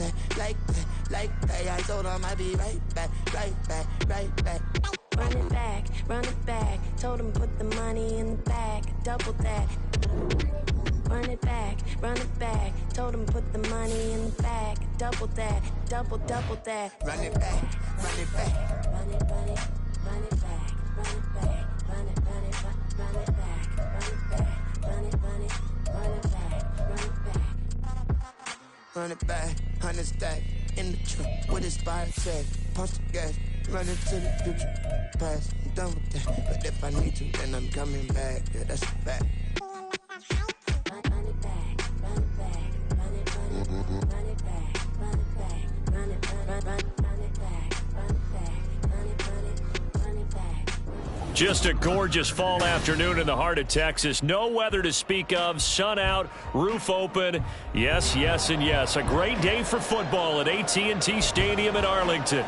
that, like that, like that. I told him I'd be right back, right back, right back. Run it back, told him put the money in the bag, double that. Run it back, told him put the money in the bag, double that, double that. Run it back, run it back. Run it back, run it back, run it back, run it back, run it back, run it back. Run it back, 100 stack in the truck with his fire check. Punch the gas, run into the future. Past, I'm done with that. But if I need to, then I'm coming back. Yeah, that's a fact. Run it back, run it back, run it back, run it back, run it back, run it back. Just a gorgeous fall afternoon in the heart of Texas. No weather to speak of. Sun out, roof open. Yes, yes, and yes. A great day for football at AT&T Stadium in Arlington.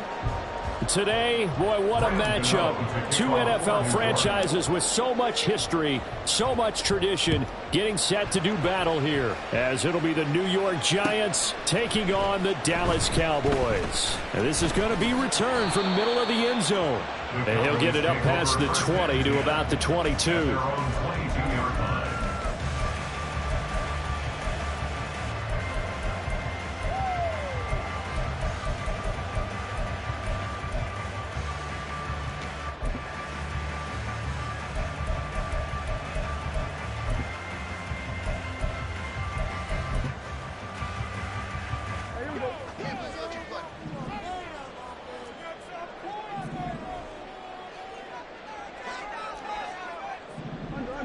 Today, boy, what a matchup. Two NFL franchises with so much history, so much tradition, getting set to do battle here, as it'll be the New York Giants taking on the Dallas Cowboys. And this is going to be returned from middle of the end zone. And he'll get it up past the 20 to about the 22.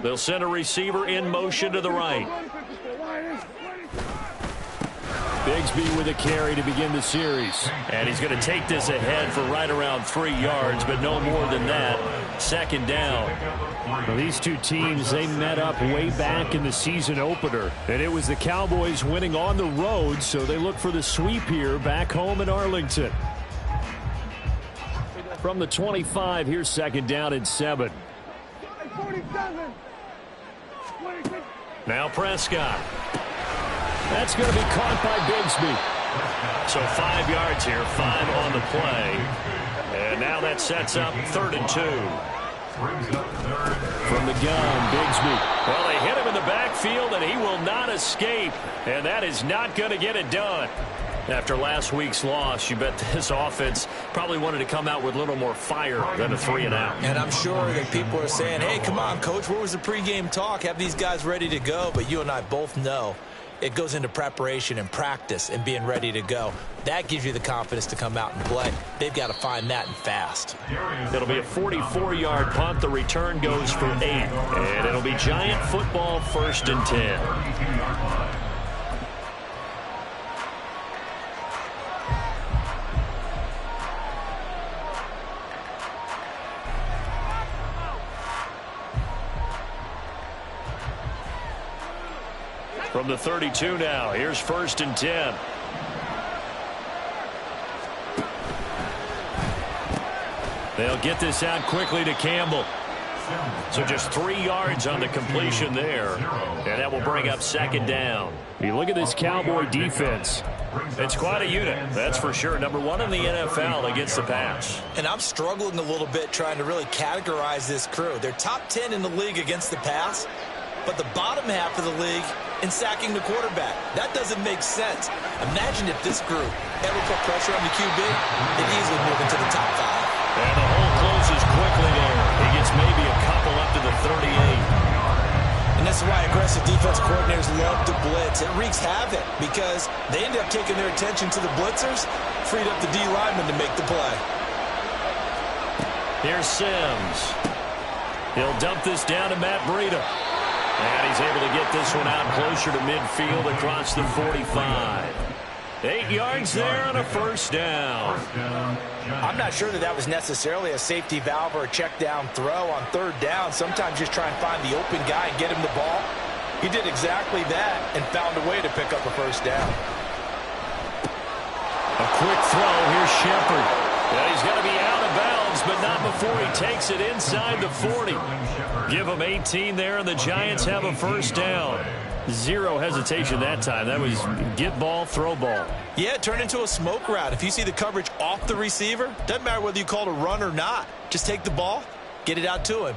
They'll send a receiver in motion to the right. Bigsby with a carry to begin the series. And he's going to take this ahead for right around 3 yards, but no more than that. Second down. Well, these two teams, they met up way back in the season opener. And it was the Cowboys winning on the road, so they look for the sweep here back home in Arlington. From the 25, here's second down and 7. Now Prescott. That's going to be caught by Bigsby. So 5 yards here, 5 on the play. And now that sets up 3rd and 2. From the gun, Bigsby. Well, they hit him in the backfield, and he will not escape. And that is not going to get it done. After last week's loss, you bet this offense probably wanted to come out with a little more fire than a 3-and-out. And I'm sure that people are saying, hey, come on, Coach, where was the pregame talk? Have these guys ready to go? But you and I both know it goes into preparation and practice and being ready to go. That gives you the confidence to come out and play. They've got to find that and fast. It'll be a 44-yard punt. The return goes for 8. And it'll be Giant football, 1st and 10. From the 32 now, here's 1st and 10. They'll get this out quickly to Campbell. So just 3 yards on the completion there. And that will bring up second down. You look at this Cowboy defense. It's quite a unit, that's for sure. Number 1 in the NFL against the pass. And I'm struggling a little bit trying to really categorize this crew. They're top 10 in the league against the pass, but the bottom half of the league in sacking the quarterback. That doesn't make sense. Imagine if this group ever put pressure on the QB, they'd easily move into the top 5. And the hole closes quickly there. He gets maybe a couple up to the 38. And that's why aggressive defense coordinators love to blitz. It wreaks havoc because they end up taking their attention to the blitzers, freed up the D lineman to make the play. Here's Sims. He'll dump this down to Matt Breida. And he's able to get this one out closer to midfield across the 45. 8 yards there on a 1st down. I'm not sure that was necessarily a safety valve or a check down throw on 3rd down. Sometimes just try and find the open guy and get him the ball. He did exactly that and found a way to pick up a 1st down. A quick throw. Here's Shepard. And he's going to be out of bounds, but not before he takes it inside the 40. Give him 18 there, and the Giants have a 1st down. Zero hesitation that time. That was get ball, throw ball. Yeah, it turned into a smoke route. If you see the coverage off the receiver, doesn't matter whether you call it a run or not. Just take the ball, get it out to him.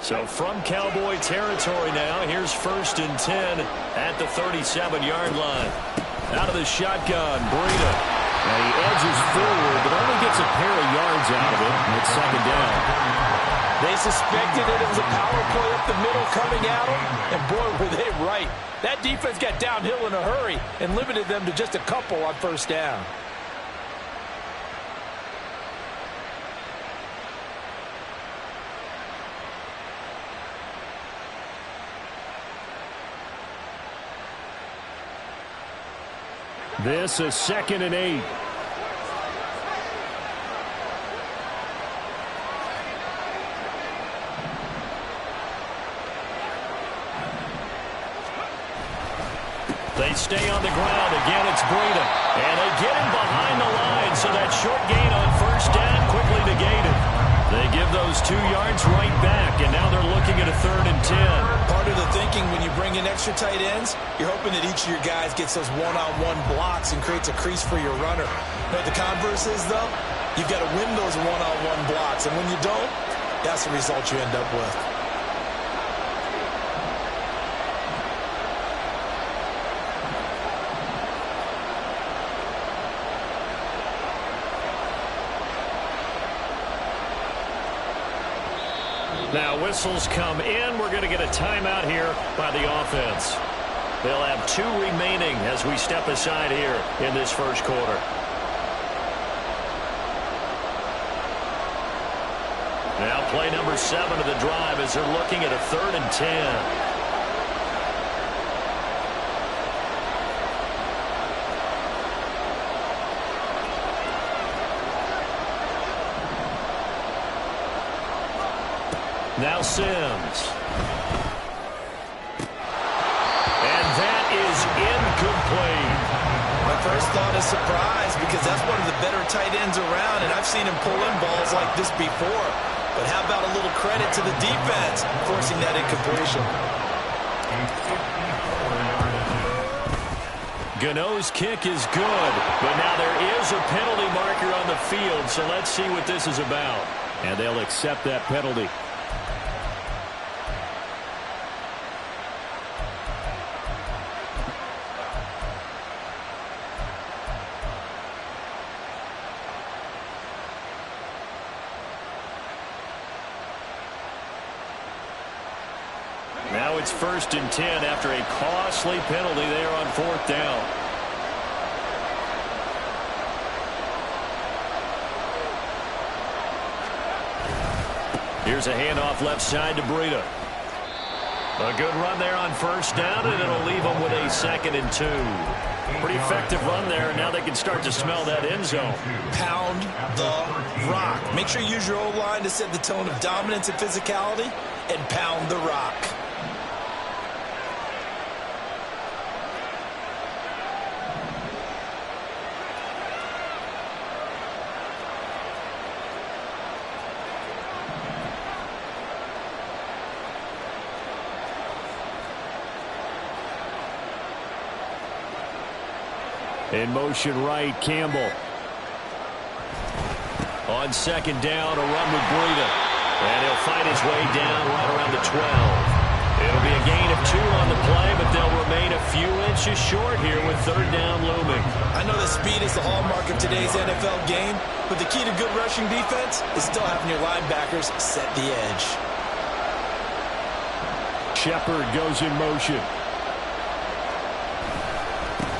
So from Cowboy territory now, here's 1st and 10 at the 37-yard line. Out of the shotgun, Breida. And he edges forward, but only gets a pair of yards out of it. And it's 2nd down. They suspected it was a power play up the middle coming at them, and boy, were they right. That defense got downhill in a hurry and limited them to just a couple on 1st down. This is 2nd and 8. They stay on the ground. Again, it's Breida. And they get him behind the line, so that short gain on 1st down quickly negated. They give those 2 yards right back, and now they're looking at a 3rd and 10. Part of the thinking when you bring in extra tight ends, you're hoping that each of your guys gets those one-on-one blocks and creates a crease for your runner. But the converse is, though, you've got to win those one-on-one blocks, and when you don't, that's the result you end up with. Now whistles come in. We're going to get a timeout here by the offense. They'll have 2 remaining as we step aside here in this 1st quarter. Now play number 7 of the drive as they're looking at a 3rd and 10. Now Sims. And that is incomplete. My first thought is surprise because that's one of the better tight ends around, and I've seen him pull in balls like this before. But how about a little credit to the defense forcing that incompletion? Gano's kick is good, but now there is a penalty marker on the field, so let's see what this is about. And they'll accept that penalty. Now it's 1st and 10 after a costly penalty there on 4th down. Here's a handoff left side to Breida. A good run there on 1st down, and it'll leave them with a 2nd and 2. Pretty effective run there, and now they can start to smell that end zone. Pound the rock. Make sure you use your O-line to set the tone of dominance and physicality, and pound the rock. In motion right, Campbell. On 2nd down, a run with Breida. And he'll fight his way down right around the 12. It'll be a gain of 2 on the play, but they'll remain a few inches short here with 3rd down looming. I know that speed is the hallmark of today's NFL game, but the key to good rushing defense is still having your linebackers set the edge. Shepard goes in motion.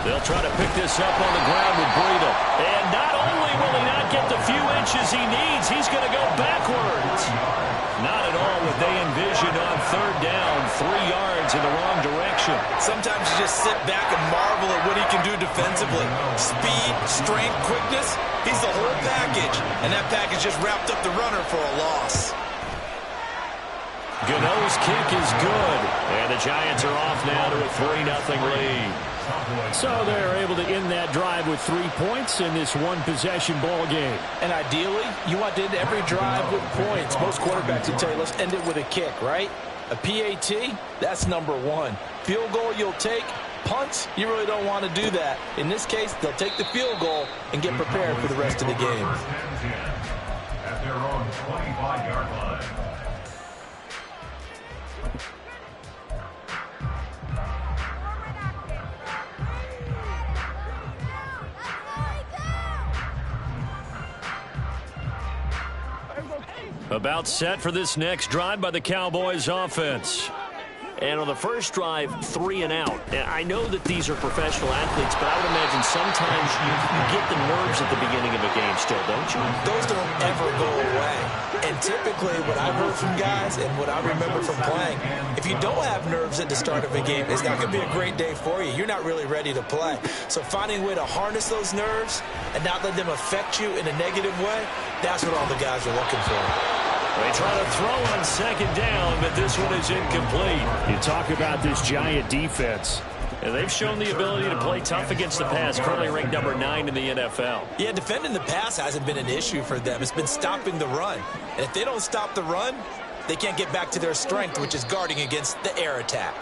They'll try to pick this up on the ground with Breida. And not only will he not get the few inches he needs, he's going to go backwards. Not at all what they envisioned on 3rd down, 3 yards in the wrong direction. Sometimes you just sit back and marvel at what he can do defensively. Speed, strength, quickness, he's the whole package. And that package just wrapped up the runner for a loss. Gano's kick is good. And the Giants are off now to a 3-0 lead. So they're able to end that drive with 3 points in this one-possession ball game. And ideally, you want to end every drive with points. Most quarterbacks will tell you, let's end it with a kick, right? A PAT, that's number one. Field goal you'll take. Punts, you really don't want to do that. In this case, they'll take the field goal and get prepared for the rest of the game. At their own 25-yard line. About set for this next drive by the Cowboys offense. And on the first drive, 3 and out. And I know that these are professional athletes, but I would imagine sometimes you get the nerves at the beginning of a game still, don't you? Those don't ever go away. And typically what I've heard from guys and what I remember from playing, if you don't have nerves at the start of a game, it's not going to be a great day for you. You're not really ready to play. So finding a way to harness those nerves and not let them affect you in a negative way, that's what all the guys are looking for. They try to throw on second down, but this one is incomplete. You talk about this Giant defense. And they've shown the ability to play tough against the pass, currently ranked number 9 in the NFL. Yeah, defending the pass hasn't been an issue for them. It's been stopping the run. And if they don't stop the run, they can't get back to their strength, which is guarding against the air attack.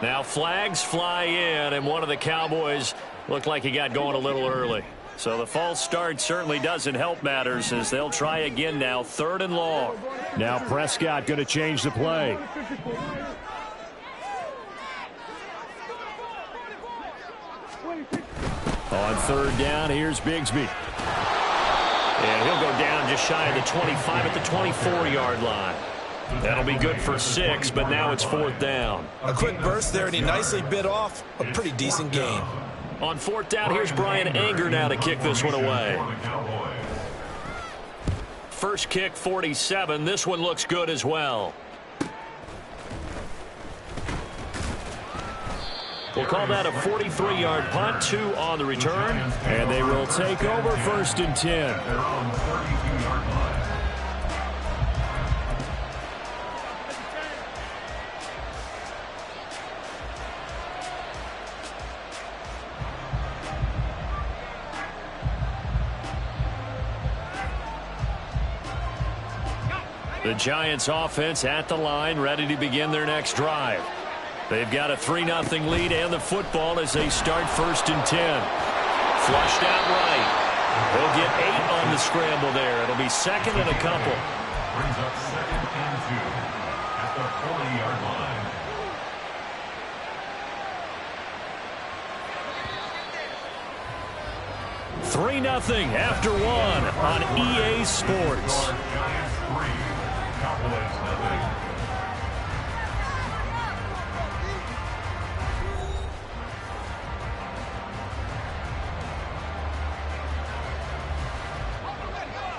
Now flags fly in, and one of the Cowboys looked like he got going a little early. So the false start certainly doesn't help matters as they'll try again now, 3rd and long. Now Prescott going to change the play. On 3rd down, here's Bigsby. And he'll go down just shy of the 25 at the 24-yard line. That'll be good for 6, but now it's 4th down. A quick burst there, and he nicely bit off a pretty decent gain. On 4th down, here's Brian Anger now to kick this one away. First kick, 47. This one looks good as well. We'll call that a 43-yard punt, 2 on the return. And they will take over 1st and 10. The Giants offense at the line, ready to begin their next drive. They've got a 3-0 lead and the football as they start 1st and 10. Flushed out right. They'll get 8 on the scramble there. It'll be 2nd and a couple. Brings up 2nd and 2 at the 40-yard line. 3-0 after 1 on EA Sports. Giants 3, Cowboys 0.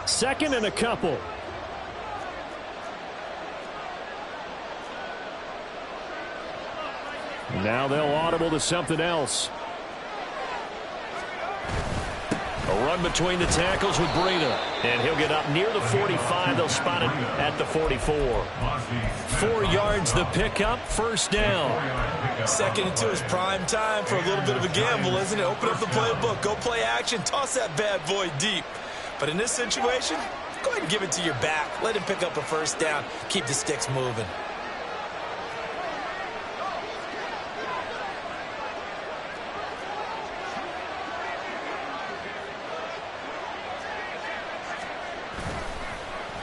Second and a couple. Now they'll audible to something else. A run between the tackles with Breida. And he'll get up near the 45. They'll spot it at the 44. 4 yards the pickup, 1st down. 2nd and 2 is prime time for a little bit of a gamble, isn't it? Open up the playbook, go play action, toss that bad boy deep. But in this situation, go ahead and give it to your back. Let him pick up a 1st down. Keep the sticks moving.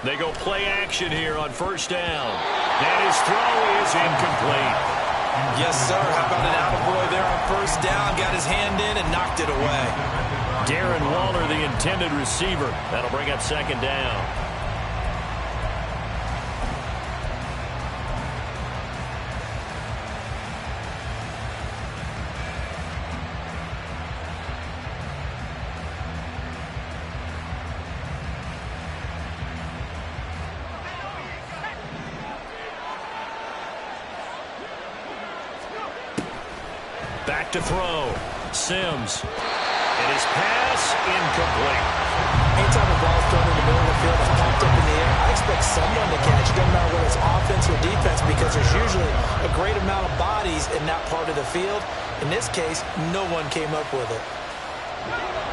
They go play action here on 1st down. And his throw is incomplete. Yes, sir. How about an attaboy there on 1st down? Got his hand in and knocked it away. Darren Waller, the intended receiver. That'll bring up 2nd down. Back to throw. Sims. And his pass incomplete. Anytime a ball's thrown in the middle of the field, it's popped up in the air, I expect someone to catch it. Doesn't matter whether it's offense or defense, because there's usually a a great amount of bodies in that part of the field. In this case, no one came up with it.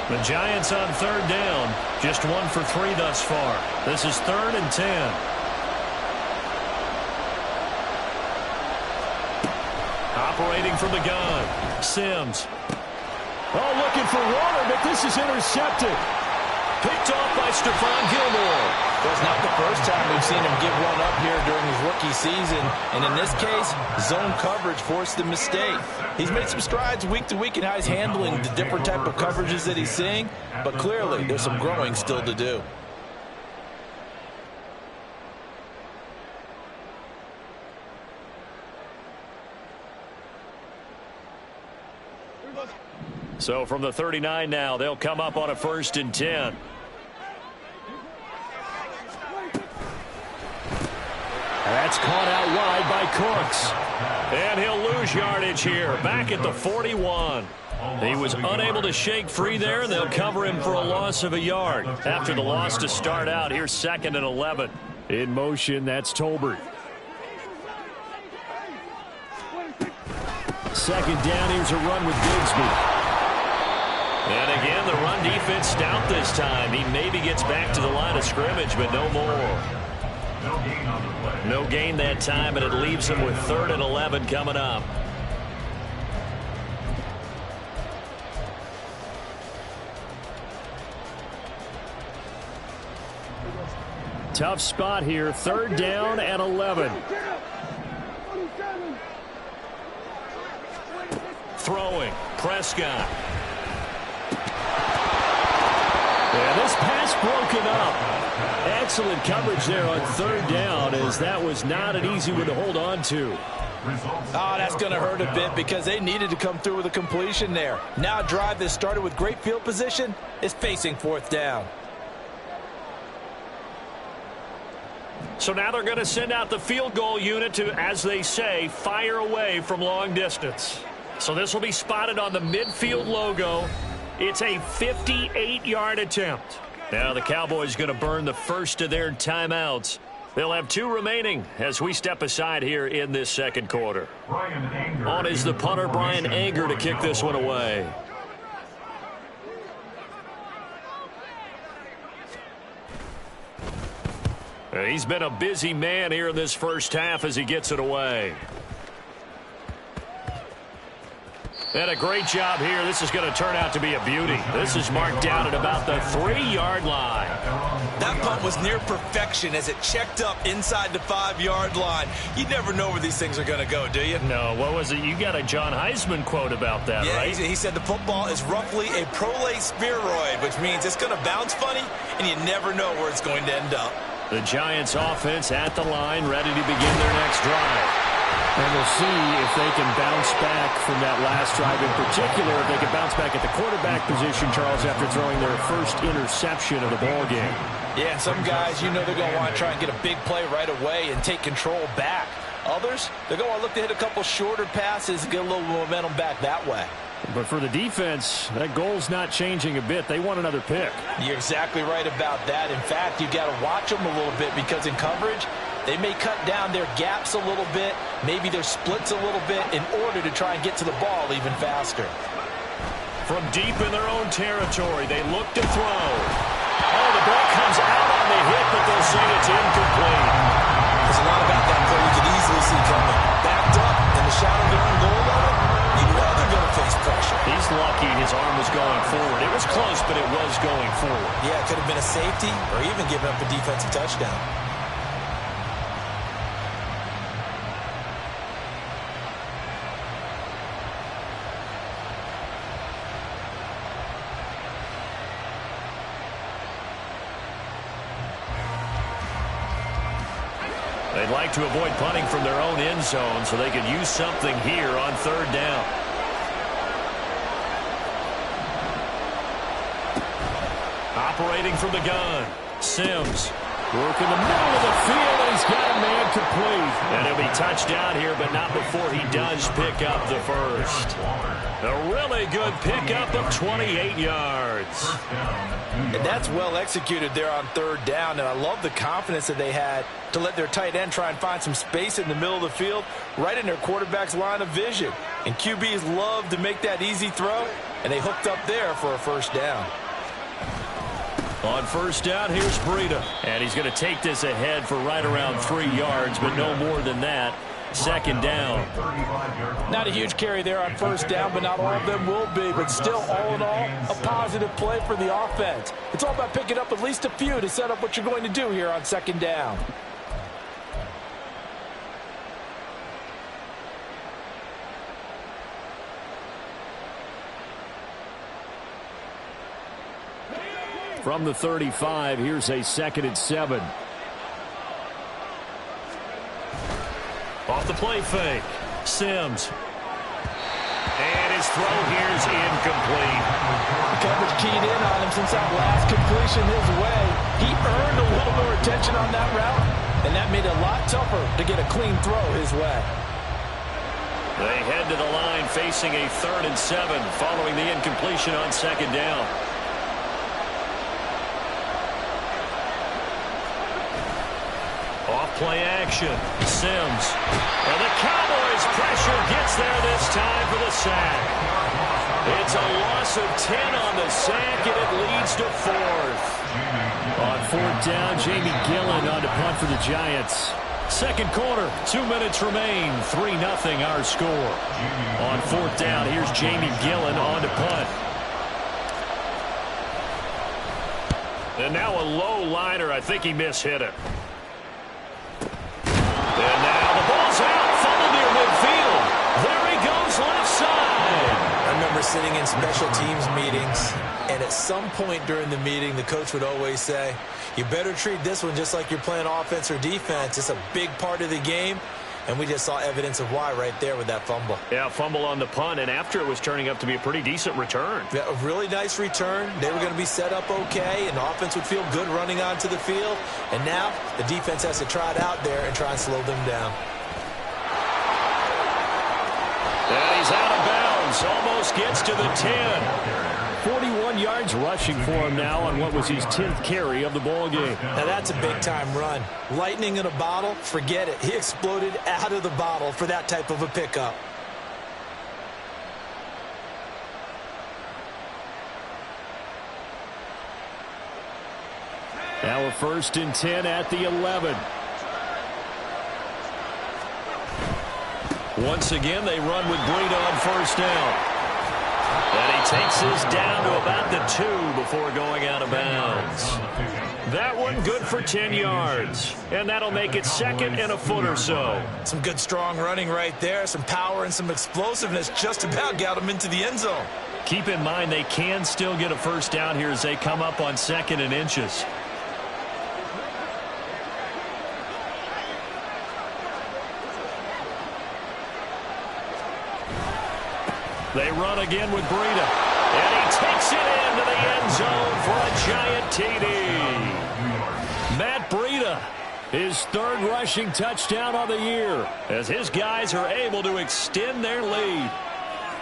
The Giants on third down. Just 1 for 3 thus far. This is 3rd and 10. Operating from the gun. Sims. Oh, looking for water, but this is intercepted. Picked off by Stephon Gilmore. Well, it's not the first time we've seen him give one up here during his rookie season. And in this case, zone coverage forced the mistake. He's made some strides week to week in how he's handling the different type of coverages that he's seeing. But clearly, there's some growing still to do. So from the 39 now, they'll come up on a 1st and 10. That's caught out wide by Cooks. And he'll lose yardage here, back at the 41. He was unable to shake free there, and they'll cover him for a loss of a yard. After the loss to start out, here's 2nd and 11. In motion, that's Tolbert. 2nd down, here's a run with Bigsby. And again, the run defense stout this time. He maybe gets back to the line of scrimmage, but no more. No gain that time, and it leaves him with 3rd and 11 coming up. Tough spot here. 3rd down and 11. Throwing. Prescott. Yeah, this pass broken up. Excellent coverage there on 3rd down, as that was not an easy one to hold on to. Oh, that's going to hurt a bit because they needed to come through with a completion there. Now a drive that started with great field position is facing 4th down. So now they're going to send out the field goal unit to, as they say, fire away from long distance. So this will be spotted on the midfield logo. It's a 58-yard attempt. Now the Cowboys going to burn the first of their timeouts. They'll have 2 remaining as we step aside here in this 2nd quarter. On is the punter, Brian Anger, to kick this one away. He's been a busy man here in this first half as he gets it away. And a great job here. This is going to turn out to be a beauty. This is marked down at about the 3-yard line. That punt was near perfection as it checked up inside the 5-yard line. You never know where these things are going to go, do you? No, what was it? You got a John Heisman quote about that, yeah, right? He said the football is roughly a prolate spheroid, which means it's going to bounce funny, and you never know where it's going to end up. The Giants offense at the line, ready to begin their next drive. And we'll see if they can bounce back from that last drive in particular, if they can bounce back at the quarterback position, Charles, after throwing their first interception of the ball game. Yeah, some guys, you know they're going to want to try and get a big play right away and take control back. Others, they're going to look to hit a couple shorter passes and get a little momentum back that way. But for the defense, that goal's not changing a bit. They want another pick. You're exactly right about that. In fact, you got to watch them a little bit because in coverage, they may cut down their gaps a little bit, maybe their splits a little bit in order to try and get to the ball even faster. From deep in their own territory, they look to throw. Oh, the ball comes out on the hit, but they'll say it's incomplete. There's a lot about that play you could easily see coming. Backed up in the shadow of their own goal line, you know they're going to face pressure. He's lucky his arm was going forward. It was close, but it was going forward. Yeah, it could have been a safety or even giving up a defensive touchdown. They'd like to avoid punting from their own end zone so they could use something here on 3rd down. Operating from the gun, Sims. Work in the middle of the field, and he's got a man complete. And he'll be touchdown here, but not before he does pick up the first. A really good pickup of 28 yards. And that's well executed there on third down, and I love the confidence that they had to let their tight end try and find some space in the middle of the field, right in their quarterback's line of vision. And QBs love to make that easy throw, and they hooked up there for a first down. On first down, here's Breida. And he's going to take this ahead for right around 3 yards, but no more than that. Second down. Not a huge carry there on first down, but not all of them will be. But still, all in all, a positive play for the offense. It's all about picking up at least a few to set up what you're going to do here on second down. From the 35, here's a 2nd and 7. Off the play fake. Sims. And his throw here's incomplete. The coverage keyed in on him since that last completion his way. He earned a little more attention on that route, and that made it a lot tougher to get a clean throw his way. They head to the line facing a 3rd and 7 following the incompletion on second down. Off-play action. Sims. And the Cowboys' pressure gets there this time for the sack. It's a loss of 10 on the sack, and it leads to 4th. On 4th down, Jamie Gillen on to punt for the Giants. Second quarter, 2 minutes remain. 3-0 our score. On 4th down, here's Jamie Gillen on to punt. And now a low liner. I think he mishit it. And now the ball's out. Fumble near midfield. There he goes left side. I remember sitting in special teams meetings, and at some point during the meeting, the coach would always say, you better treat this one just like you're playing offense or defense. It's a big part of the game, and we just saw evidence of why right there with that fumble. Yeah, fumble on the punt, and after it was turning up to be a pretty decent return. Yeah, a really nice return. They were going to be set up okay, and the offense would feel good running onto the field. And now the defense has to try it out there and try and slow them down. And he's out of bounds. Almost gets to the 10. 41 yards rushing for him now on what was his 10th carry of the ball game. Now that's a big-time run. Lightning in a bottle, forget it. He exploded out of the bottle for that type of a pickup. Now a 1st and 10 at the 11. Once again, they run with Breida on first down. And he takes this down to about the 2 before going out of bounds. That one good for 10 yards. And that'll make it 2nd and a foot or so. Some good, strong running right there. Some power and some explosiveness just about got him into the end zone. Keep in mind they can still get a first down here as they come up on 2nd and inches. They run again with Breida. And he takes it into the end zone for a giant TD. Matt Breida, his 3rd rushing touchdown of the year, as his guys are able to extend their lead.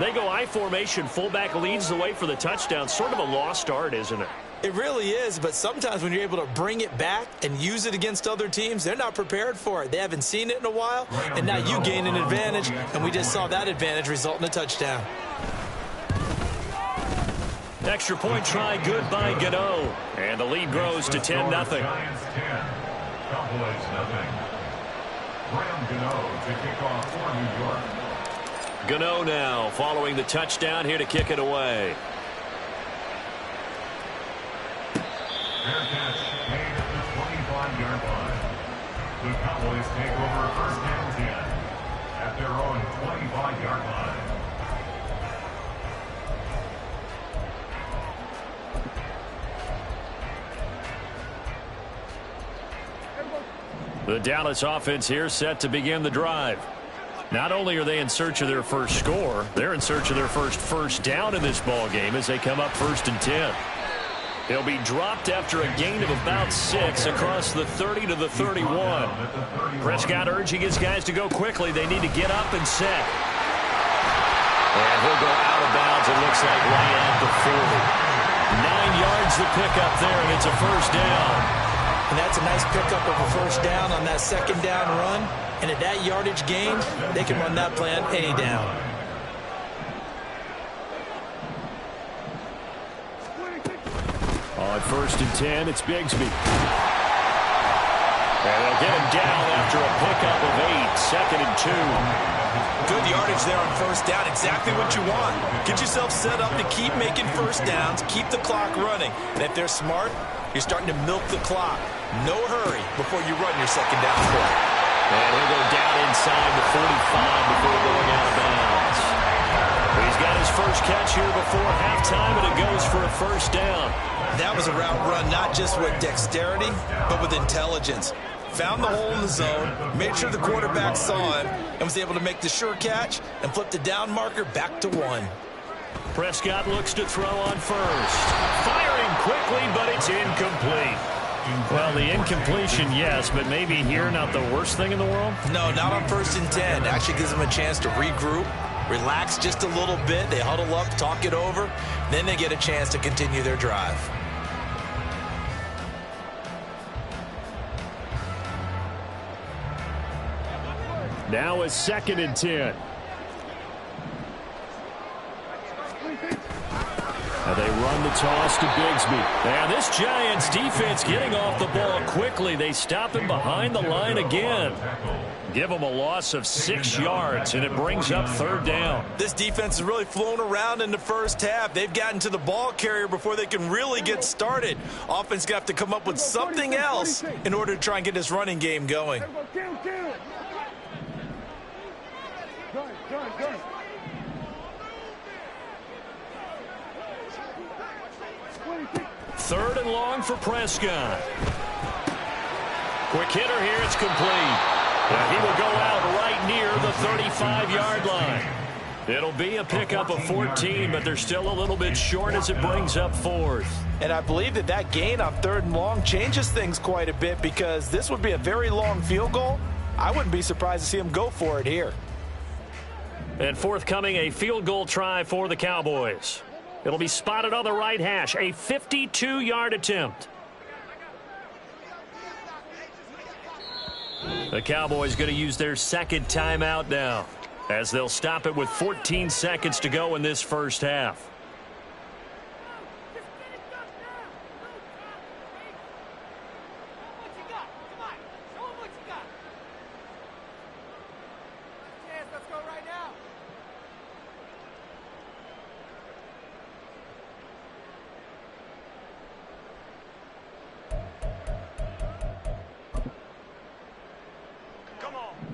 They go I formation, fullback leads the way for the touchdown. Sort of a lost art, isn't it? It really is, but sometimes when you're able to bring it back and use it against other teams, they're not prepared for it. They haven't seen it in a while, and now you gain an advantage, and we just saw that advantage result in a touchdown. Extra point try good by Gano, and the lead grows to 10-0. Giants 10, Cowboys 0. Graham Gano to kick off for New York. Gano now following the touchdown here to kick it away. Fair catch made at the 25-yard line. The Cowboys take over 1st and 10 at their own 25-yard line. The Dallas offense here set to begin the drive. Not only are they in search of their first score, they're in search of their first down in this ball game as they come up 1st and 10. He'll be dropped after a gain of about 6 across the 30 to the 31. Prescott urging his guys to go quickly. They need to get up and set. And he'll go out of bounds, it looks like, right at the 40. 9 yards the pickup there, and it's a first down. And that's a nice pickup of a first down on that second down run. And at that yardage gain, they can run that play on any down. On 1st and 10, it's Bigsby. And they'll get him down after a pickup of 8, 2nd and 2. Good yardage there on first down. Exactly what you want. Get yourself set up to keep making first downs, keep the clock running. And if they're smart, you're starting to milk the clock. No hurry before you run your second down play. And he'll go down inside the 45 before going out of bounds. He's got his first catch here before halftime, and it goes for a first down. That was a route run not just with dexterity, but with intelligence. Found the hole in the zone, made sure the quarterback saw him, and was able to make the sure catch and flip the down marker back to 1. Prescott looks to throw on first. Firing quickly, but it's incomplete. Well, the incompletion, yes, but maybe here not the worst thing in the world? No, not on 1st and 10. Actually gives them a chance to regroup, relax just a little bit. They huddle up, talk it over. Then they get a chance to continue their drive. Now a 2nd and 10. And they run the toss to Bigsby. And this Giants defense getting off the ball quickly. They stop him behind the line again. Give him a loss of 6 yards, and it brings up 3rd down. This defense has really flown around in the first half. They've gotten to the ball carrier before they can really get started. Offense going to have to come up with something else in order to try and get this running game going. Third and long for Prescott. Quick hitter here, it's complete. And he will go out right near the 35-yard line. It'll be a pickup of 14, but they're still a little bit short as it brings up 4th. And I believe that gain on 3rd and long changes things quite a bit, because this would be a very long field goal. I wouldn't be surprised to see him go for it here. And forthcoming, a field goal try for the Cowboys. It'll be spotted on the right hash, a 52-yard attempt. The Cowboys going to use their 2nd timeout now, as they'll stop it with 14 seconds to go in this first half.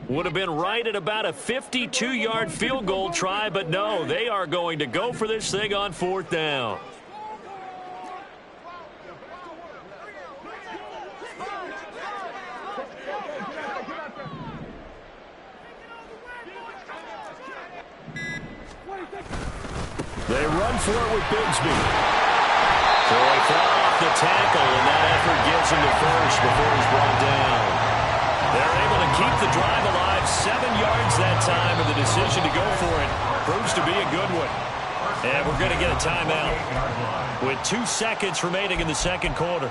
Would have been right at about a 52-yard field goal try, but no, they are going to go for this thing on 4th down. They run for it with Bigsby. So he fell off the tackle, and that effort gets him to first before he's brought down. They're able to keep the drive alive, 7 yards that time, and the decision to go for it proves to be a good one. And we're going to get a timeout with 2 seconds remaining in the second quarter.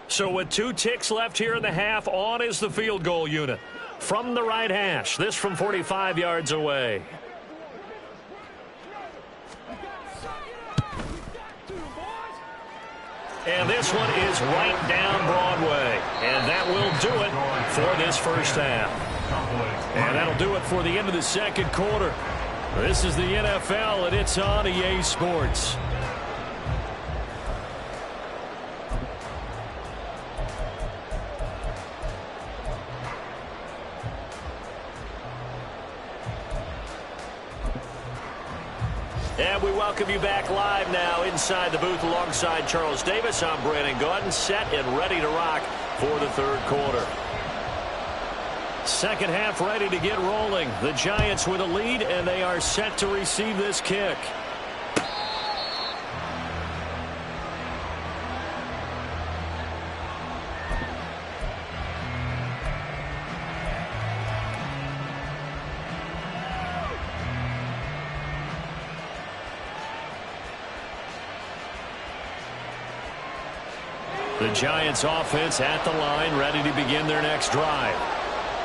So with 2 ticks left here in the half, on is the field goal unit. From the right hash, this from 45 yards away. And this one is right down Broadway. And that will do it for this first half. And that'll do it for the end of the second quarter. This is the NFL, and it's on EA Sports. And we welcome you back live now inside the booth alongside Charles Davis. I'm Brandon Gaudin, set and ready to rock for the third quarter. Second half ready to get rolling. The Giants with a lead, and they are set to receive this kick. The Giants offense at the line, ready to begin their next drive.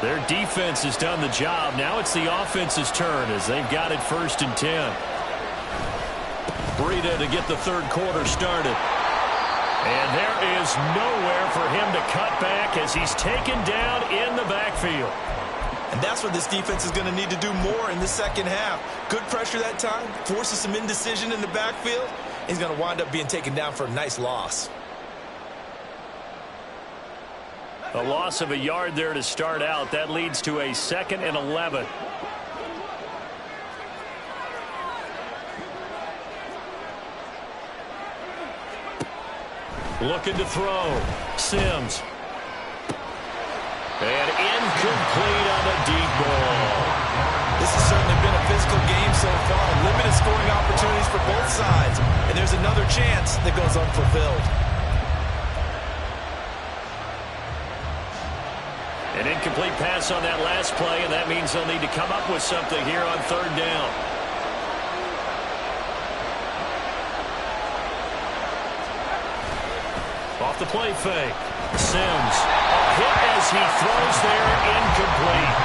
Their defense has done the job. Now it's the offense's turn as they've got it 1st and 10. Breida to get the third quarter started. And there is nowhere for him to cut back as he's taken down in the backfield. And that's what this defense is going to need to do more in the second half. Good pressure that time, forces some indecision in the backfield. He's going to wind up being taken down for a nice loss. A loss of a yard there to start out. That leads to a 2nd and 11. Looking to throw. Sims. And incomplete on the deep ball. This has certainly been a physical game so far. Limited scoring opportunities for both sides. And there's another chance that goes unfulfilled. An incomplete pass on that last play, and that means they'll need to come up with something here on 3rd down. Off the play fake. Sims. A hit as he throws there, incomplete.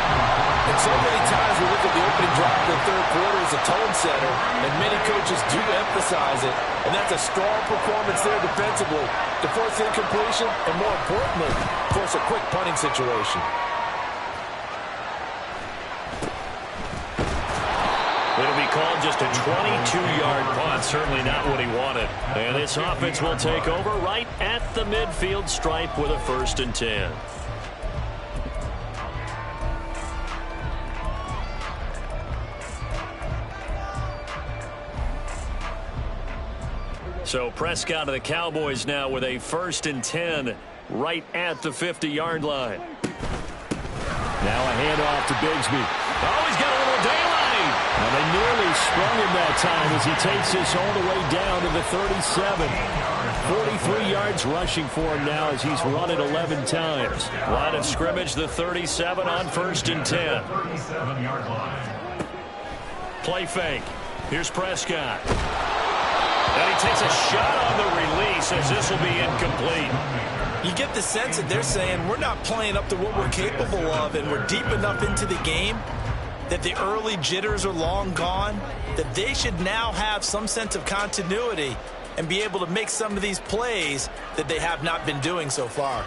And so many times we look at the opening drive of the third quarter as a tone setter, and many coaches do emphasize it. And that's a strong performance there defensively to force incompletion and, more importantly, force a quick punting situation. It'll be called just a 22-yard punt. Certainly not what he wanted. And this offense will take over right at the midfield stripe with a 1st and 10. So Prescott of the Cowboys now with a 1st and 10 right at the 50-yard line. Now a handoff to Bigsby. Oh, he's got a little daylight. Now they nearly sprung him that time as he takes this all the way down to the 37. 43 yards rushing for him now as he's run it 11 times. Line of scrimmage, the 37 on 1st and 10. 37-yard line. Play fake. Here's Prescott. And he takes a shot on the release as this will be incomplete. You get the sense that they're saying we're not playing up to what we're capable of, and we're deep enough into the game that the early jitters are long gone, that they should now have some sense of continuity and be able to make some of these plays that they have not been doing so far.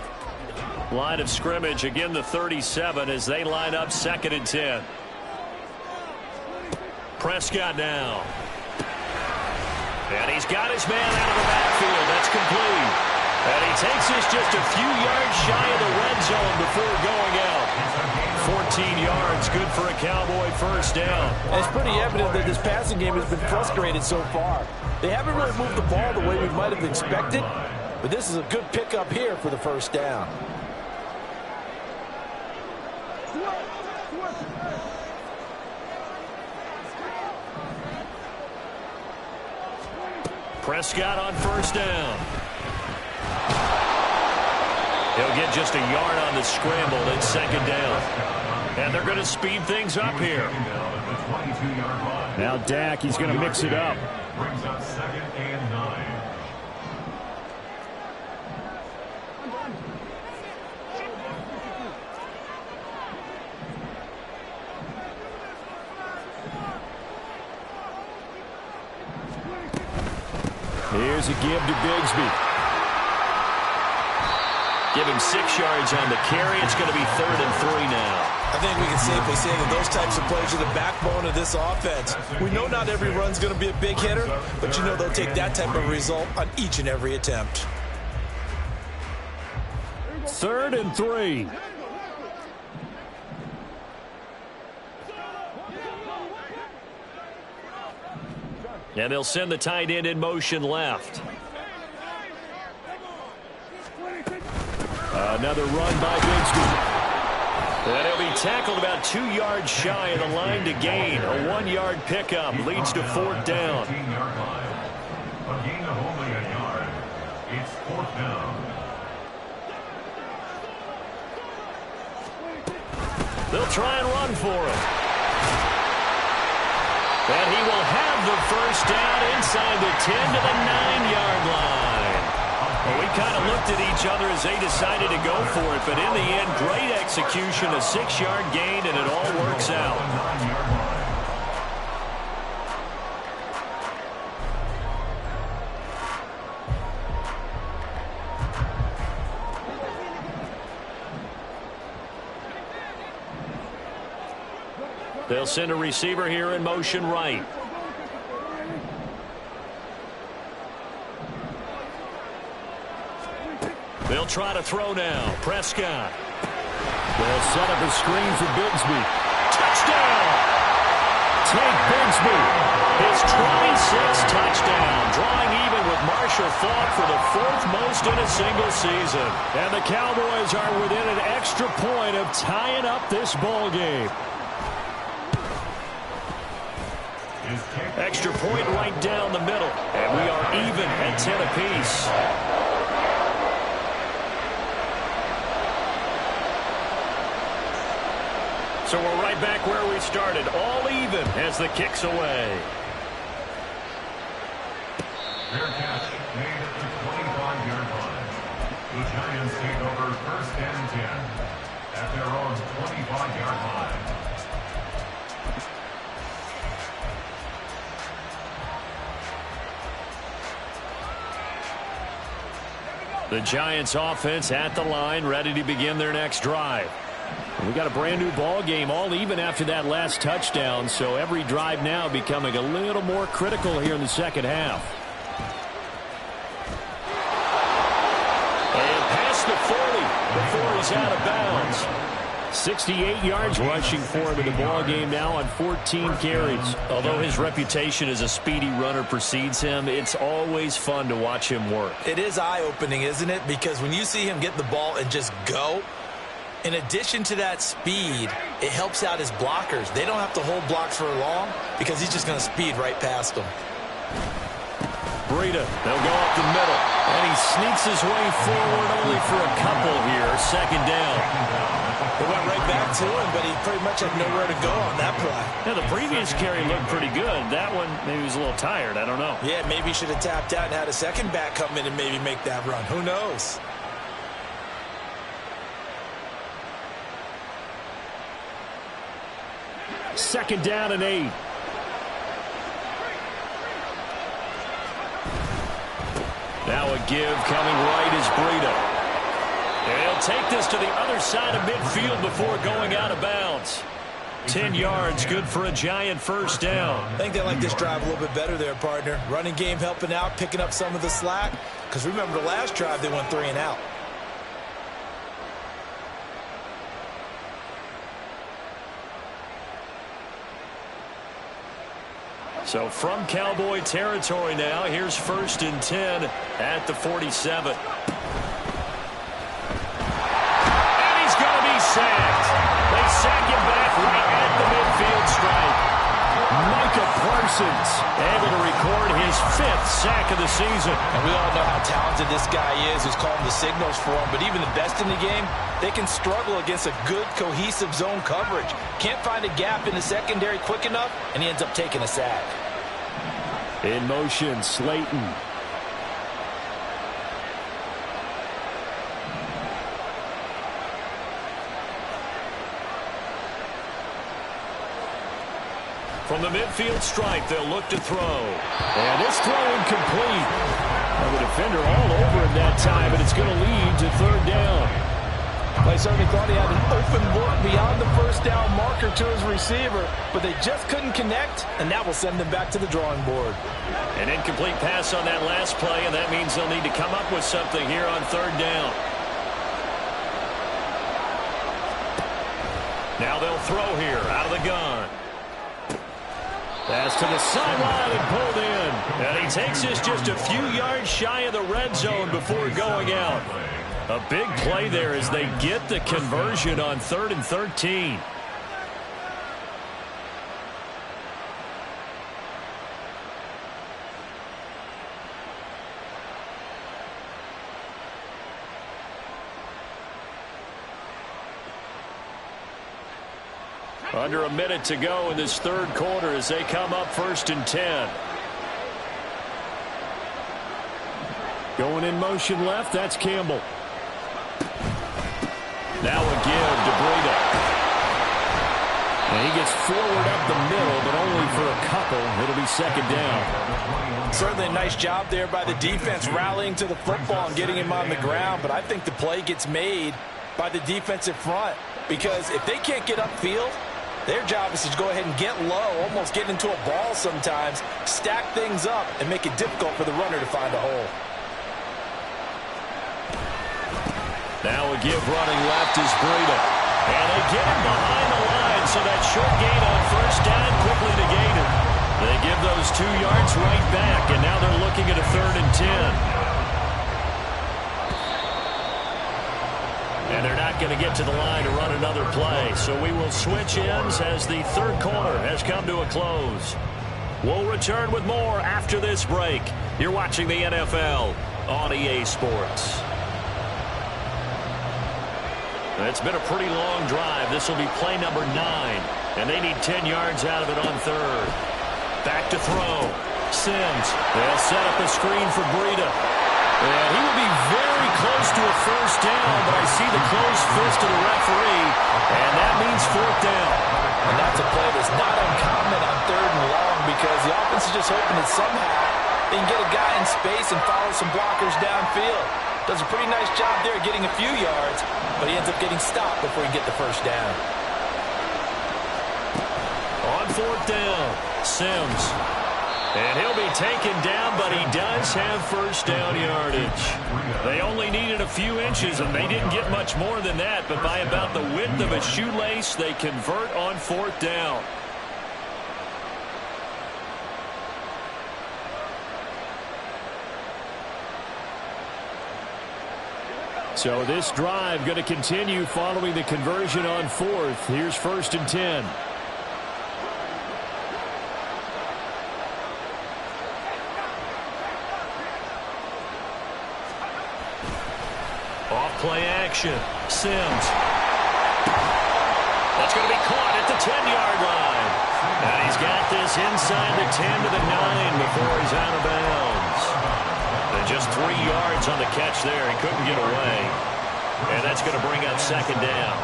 Line of scrimmage, again the 37 as they line up 2nd and 10. Prescott now. And he's got his man out of the backfield. That's complete. And he takes this just a few yards shy of the red zone before going out. 14 yards, good for a Cowboy 1st down. And it's pretty evident that this passing game has been frustrated so far. They haven't really moved the ball the way we might have expected, but this is a good pickup here for the 1st down. Prescott on 1st down. He'll get just a yard on the scramble. It's 2nd down. And they're going to speed things up here. Now Dak, he's going to mix it up. Brings up 2nd and 9. Here's a give to Bigsby. Give him 6 yards on the carry. It's going to be 3rd and 3 now. I think we can safely say that those types of plays are the backbone of this offense. We know not every run's going to be a big hitter, but you know they'll take that type of result on each and every attempt. 3rd and 3. And they'll send the tight end in motion left. Another run by Bigsby. And he'll be tackled about 2 yards shy of the line to gain. A 1-yard pickup leads to 4th down. 15-yard line. A gain of only a yard. It's 4th down. They'll try and run for it. And he will have the first down inside the 10 to the 9-yard line. Well, we kind of looked at each other as they decided to go for it, but in the end, great execution, a 6-yard gain, and it all works out. They'll send a receiver here in motion right. They'll try to throw now. Prescott. They'll set up a screen for Bigsby. Touchdown! Take Bigsby. His 26th touchdown, drawing even with Marshall Faulk for the 4th most in a single season. And the Cowboys are within an extra point of tying up this ball game. Extra point right down the middle. And we are even at 10 apiece. So we're right back where we started. All even as the kick's away. Fair catch made at the 25-yard line. The Giants take over 1st and 10 at their own 25-yard line. The Giants offense at the line, ready to begin their next drive. We got a brand new ball game, all even after that last touchdown, so every drive now becoming a little more critical here in the second half. And past the 40 before he's out of bounds. 68 yards rushing for him in the ball game now on 14 carries. Although his reputation as a speedy runner precedes him, it's always fun to watch him work. It is eye-opening, isn't it? Because when you see him get the ball and just go, in addition to that speed, it helps out his blockers. They don't have to hold blocks for long because he's just going to speed right past them. Breida, they'll go up the middle. And he sneaks his way forward only for a couple here. 2nd down. They went right back to him, but he pretty much had nowhere to go on that play. Yeah, the previous carry looked pretty good. That one, maybe he was a little tired. I don't know. Yeah, maybe he should have tapped out and had a second back come in and maybe make that run. Who knows? Second down and 8. Now a give coming right is Breida. And he'll take this to the other side of midfield before going out of bounds. 10 yards, good for a Giant first down. I think they like this drive a little bit better there, partner. Running game helping out, picking up some of the slack. Because remember the last drive, they went 3 and out. So from Cowboy territory now, here's 1st and 10 at the 47. And he's going to be sacked. They sack him back right at the midfield stripe. Micah Parsons able to record his 5th sack of the season. And we all know how talented this guy is who's calling the signals for him. But even the best in the game, they can struggle against a good, cohesive zone coverage. Can't find a gap in the secondary quick enough, and he ends up taking a sack. In motion, Slayton. From the midfield stripe, they'll look to throw. And this throw incomplete. And the defender all over him that time, and it's going to lead to 3rd down. I certainly thought he had an open look beyond the first down marker to his receiver, but they just couldn't connect, and that will send them back to the drawing board. An incomplete pass on that last play, and that means they'll need to come up with something here on 3rd down. Now they'll throw here out of the gun. Pass to the sideline and pulled in. And he takes this just a few yards shy of the red zone before going out. A big play there as they get the conversion on 3rd and 13. Under a minute to go in this 3rd quarter as they come up 1st and 10. Going in motion left, that's Campbell. Now a give to Breida. And he gets forward up the middle, but only for a couple. It'll be 2nd down. Certainly a nice job there by the defense rallying to the football and getting him on the ground, but I think the play gets made by the defensive front because if they can't get upfield, their job is to go ahead and get low, almost get into a ball sometimes, stack things up, and make it difficult for the runner to find a hole. Now a give running left is Breida. And they get him behind the line, so that short gain on 1st down quickly negated. They give those 2 yards right back, and now they're looking at a 3rd and 10. And they're not going to get to the line to run another play. So we will switch ends as the 3rd quarter has come to a close. We'll return with more after this break. You're watching the NFL on EA Sports. It's been a pretty long drive. This will be play number 9. And they need 10 yards out of it on 3rd. Back to throw. Sims. They'll set up a screen for Breida. And he will be very close to a 1st down, but I see the closed fist of the referee, and that means 4th down. And that's a play that's not uncommon on 3rd and long because the offense is just hoping that somehow they can get a guy in space and follow some blockers downfield. Does a pretty nice job there getting a few yards, but he ends up getting stopped before he can get the 1st down. On 4th down, Sims. And he'll be taken down, but he does have 1st down yardage. They only needed a few inches, and they didn't get much more than that, but by about the width of a shoelace, they convert on 4th down. So this drive going to continue following the conversion on 4th. Here's 1st and 10. Play action. Sims. That's going to be caught at the 10-yard line. And he's got this inside the 10 to the 9 before he's out of bounds. And just 3 yards on the catch there. He couldn't get away. And that's going to bring up 2nd down.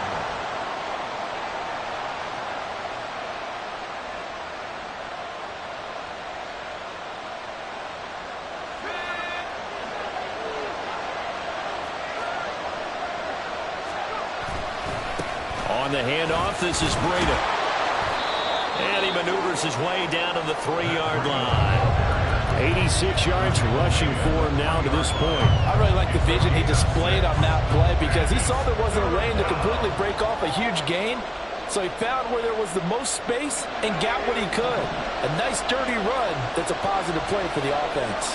The handoff, this is Breida. And he maneuvers his way down to the 3-yard line. 86 yards rushing for him now to this point. I really like the vision he displayed on that play because he saw there wasn't a lane to completely break off a huge gain. So he found where there was the most space and got what he could. A nice dirty run that's a positive play for the offense.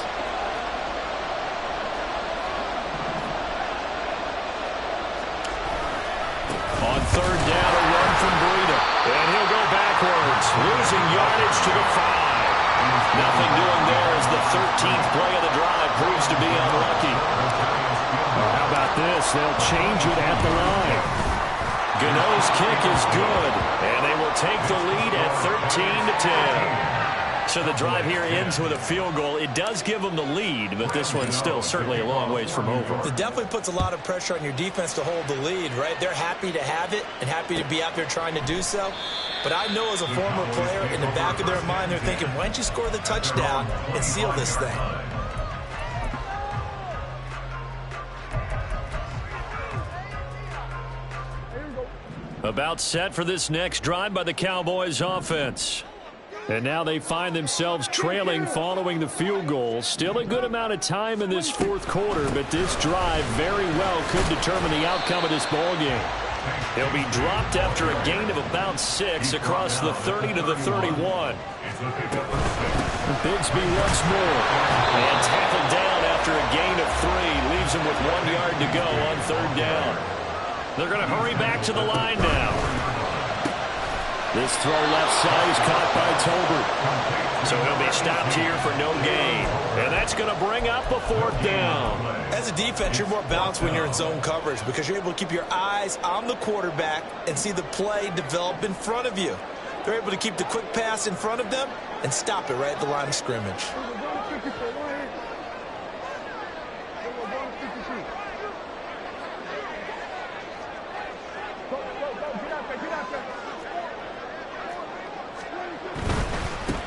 On 3rd down, a run from Breida. And he'll go backwards, losing yardage to the 5. Nothing doing there as the 13th play of the drive proves to be unlucky. How about this? They'll change it at the line. Gano's kick is good, and they will take the lead at 13-10. So the drive here ends with a field goal. It does give them the lead, but this one's still certainly a long ways from over. It definitely puts a lot of pressure on your defense to hold the lead, right? They're happy to have it and happy to be out there trying to do so. But I know as a former player, in the back of their mind, they're thinking, why don't you score the touchdown and seal this thing? About set for this next drive by the Cowboys offense. And now they find themselves trailing following the field goal. Still a good amount of time in this 4th quarter, but this drive very well could determine the outcome of this ballgame. He'll be dropped after a gain of about 6 across the 30 to the 31. Bigsby once more. And tackled down after after a gain of 3. Leaves him with 1 yard to go on 3rd down. They're going to hurry back to the line now. This throw left side is caught by Tolbert. So he'll be stopped here for no gain. And that's going to bring up a 4th down. As a defense, you're more balanced when you're in zone coverage because you're able to keep your eyes on the quarterback and see the play develop in front of you. They're able to keep the quick pass in front of them and stop it right at the line of scrimmage.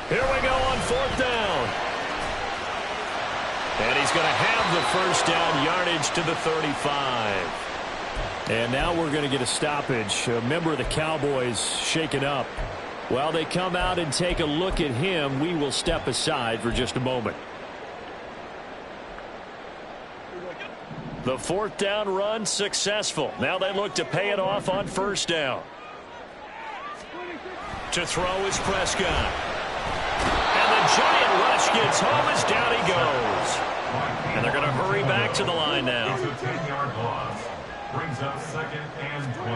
Here we go on 4th down. And he's going to have the 1st down, yardage to the 35. And now we're going to get a stoppage. A member of the Cowboys shaken up. While they come out and take a look at him, we will step aside for just a moment. The 4th down run successful. Now they look to pay it off on 1st down. To throw is Prescott. And the giant rush gets home as down he goes. And they're going to hurry back to the line now. It's a 10-yard loss. Brings up 2nd and 20.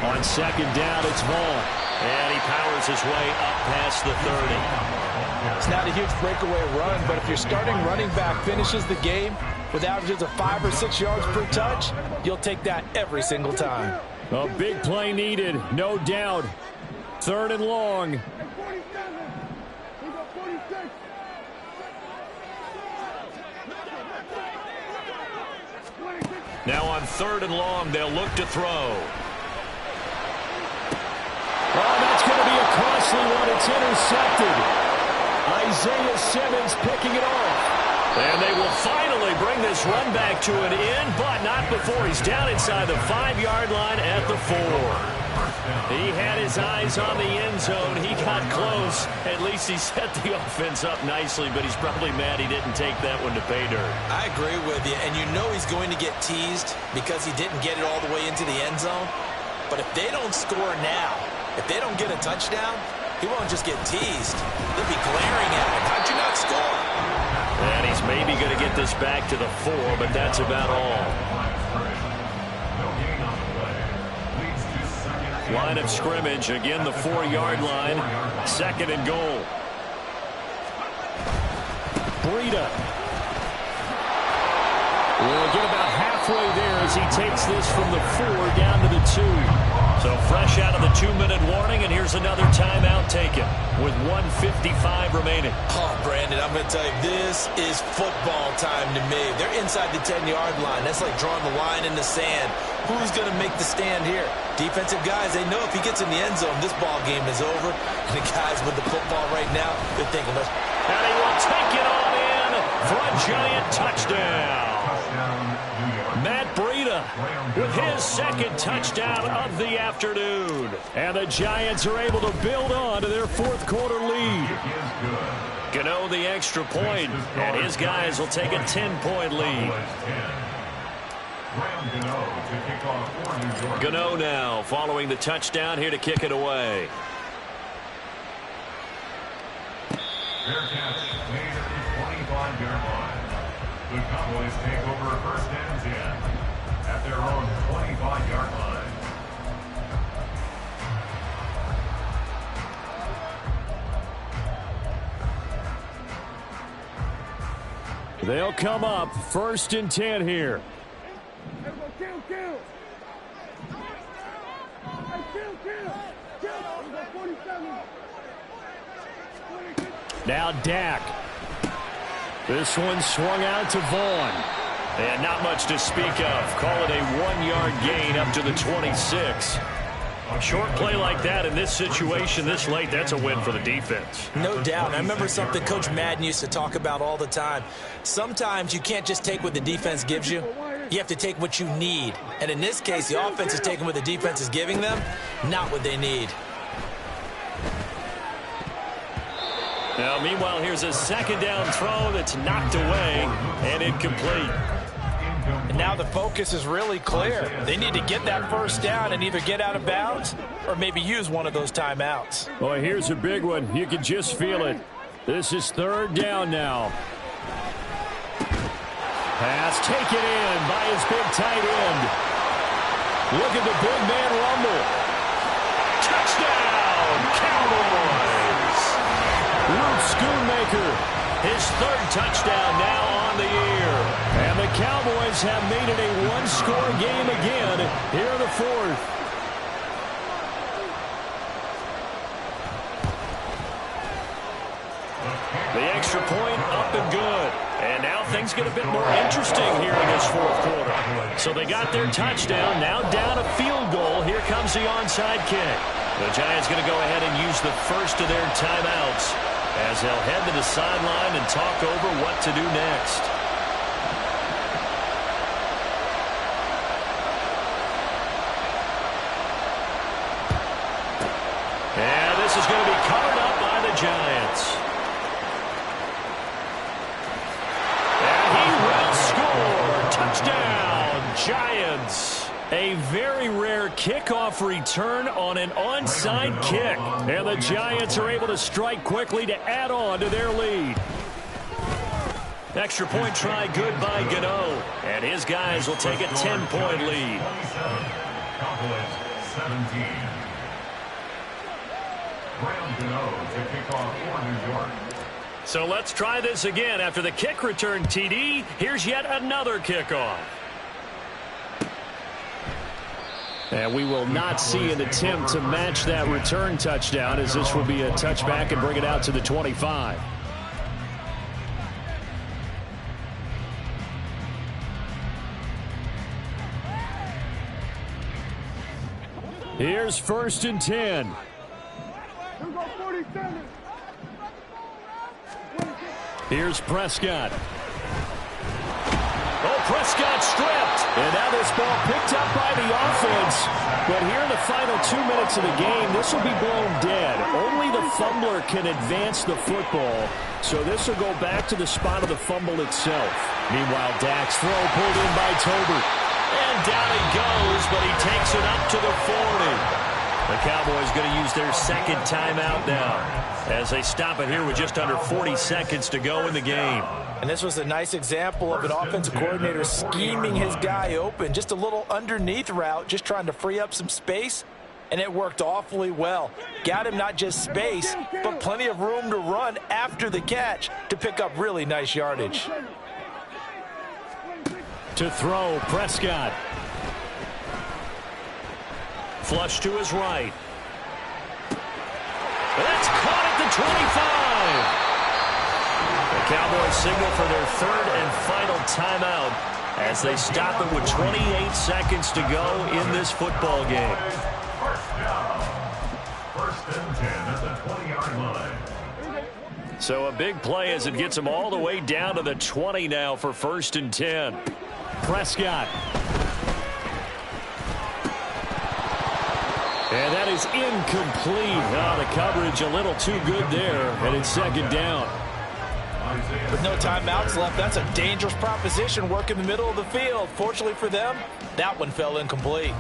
On 2nd down, it's Vaughn. And he powers his way up past the 30. It's not a huge breakaway run, but if your starting running back finishes the game with averages of 5 or 6 yards per touch, you'll take that every single time. A big play needed, no doubt. 3rd and long. Now on 3rd and long, they'll look to throw. Oh, that's going to be a costly one. It's intercepted. Isaiah Simmons picking it off. And they will finally bring this run back to an end, but not before he's down inside the 5-yard line at the 4. He had his eyes on the end zone. He got close. At least he set the offense up nicely, but he's probably mad he didn't take that one to pay dirt. I agree with you, and you know he's going to get teased because he didn't get it all the way into the end zone. But if they don't score now, if they don't get a touchdown, he won't just get teased. They'll be glaring at him. How'd you not score? And he's maybe going to get this back to the 4, but that's about all. Line of scrimmage, again the 4-yard line. 2nd and goal. Breida. We'll get about halfway there as he takes this from the 4 down to the 2. So fresh out of the 2-minute warning, and here's another timeout taken with 1:55 remaining. Oh, Brandon, I'm going to tell you, this is football time to me. They're inside the 10-yard line. That's like drawing the line in the sand. Who's going to make the stand here? Defensive guys, they know if he gets in the end zone, this ball game is over. And the guys with the football right now, they're thinking, and he will take it on in for a giant touchdown. Matt Breida with his 2nd touchdown of the afternoon. And the Giants are able to build on to their 4th quarter lead. Gano the extra point, and his guys will take a 10-point lead. Gano now following the touchdown here to kick it away. Fair catch made at the 25-yard line. The Cowboys take over 1st and 10 at their own 25-yard line. They'll come up 1st and 10 here. Now Dak. This one swung out to Vaughn. And not much to speak of. Call it a 1-yard gain up to the 26. A short play like that in this situation this late, that's a win for the defense. No doubt. I remember something Coach Madden used to talk about all the time. Sometimes you can't just take what the defense gives you. You have to take what you need. And in this case, the offense is taking what the defense is giving them, not what they need. Now, meanwhile, here's a 2nd down throw that's knocked away and incomplete. And now the focus is really clear. They need to get that 1st down and either get out of bounds or maybe use one of those timeouts. Boy, here's a big one. You can just feel it. This is 3rd down now. Pass taken in by his big tight end. Look at the big man rumble. Touchdown, Cowboys! Luke Schoonmaker, his third touchdown now on the year. And the Cowboys have made it a one-score game again here in the fourth. The extra point up and good. And now things get a bit more interesting here in this fourth quarter. So they got their touchdown, now down a field goal. Here comes the onside kick. The Giants going to go ahead and use the first of their timeouts as they'll head to the sideline and talk over what to do next. And this is going to be covered up by the Giants. Touchdown, Giants. A very rare kickoff return on an onside kick. And the Giants are able to strike quickly to add on to their lead. Extra point try good by Gano. And his guys will take a 10-point lead. Cowboys 17. Graham Gano to kick off for New York. So let's try this again. After the kick return, TD, here's yet another kickoff. And we will not see an attempt to match that return touchdown, as this will be a touchback and bring it out to the 25. Here's 1st and 10. Here's Prescott. Oh, Prescott stripped. And now this ball picked up by the offense. But here in the final 2 minutes of the game, this will be blown dead. Only the fumbler can advance the football. So this will go back to the spot of the fumble itself. Meanwhile, Dak's throw pulled in by Tolbert. And down he goes, but he takes it up to the 40. The Cowboys going to use their second timeout now as they stop it here with just under 40 seconds to go in the game. And this was a nice example of an offensive coordinator scheming his guy open. Just a little underneath route, just trying to free up some space, and it worked awfully well. Got him not just space, but plenty of room to run after the catch to pick up really nice yardage. To throw, Prescott. Flush to his right. That's caught at the 25. The Cowboys signal for their third and final timeout as they stop it with 28 seconds to go in this football game. First down. 1st and 10 at the 20-yard line. So a big play as it gets them all the way down to the 20 now for 1st and 10. Prescott. And that is incomplete. Oh, the coverage a little too good there, and it's 2nd down. With no timeouts left, that's a dangerous proposition, work in the middle of the field. Fortunately for them, that one fell incomplete.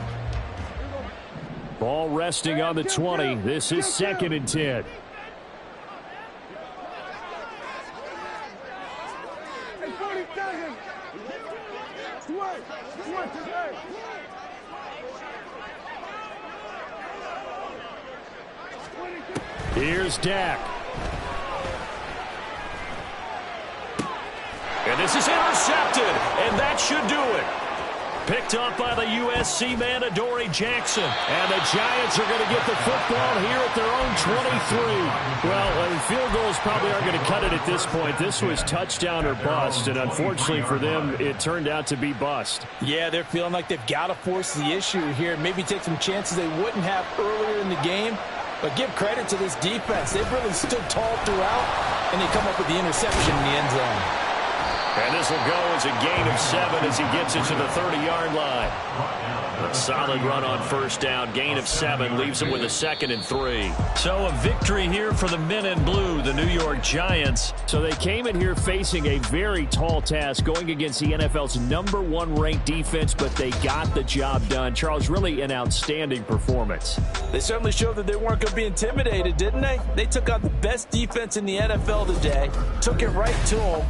Ball resting on the 20. This is 2nd and 10. Here's Dak. And this is intercepted, and that should do it. Picked up by the USC man, Adoree Jackson. And the Giants are going to get the football here at their own 23. Well, field goals probably aren't going to cut it at this point. This was touchdown or bust, and unfortunately for them, it turned out to be bust. Yeah, they're feeling like they've got to force the issue here. Maybe take some chances they wouldn't have earlier in the game. But give credit to this defense. They've really stood tall throughout, and they come up with the interception in the end zone. And this will go as a gain of 7 as he gets it to the 30-yard line. A solid run on 1st down. Gain of 7 leaves him with a 2nd and 3. So a victory here for the men in blue, the New York Giants. So they came in here facing a very tall task, going against the NFL's #1 ranked defense, but they got the job done. Charles, really an outstanding performance. They certainly showed that they weren't going to be intimidated, didn't they? They took out the best defense in the NFL today, took it right to them.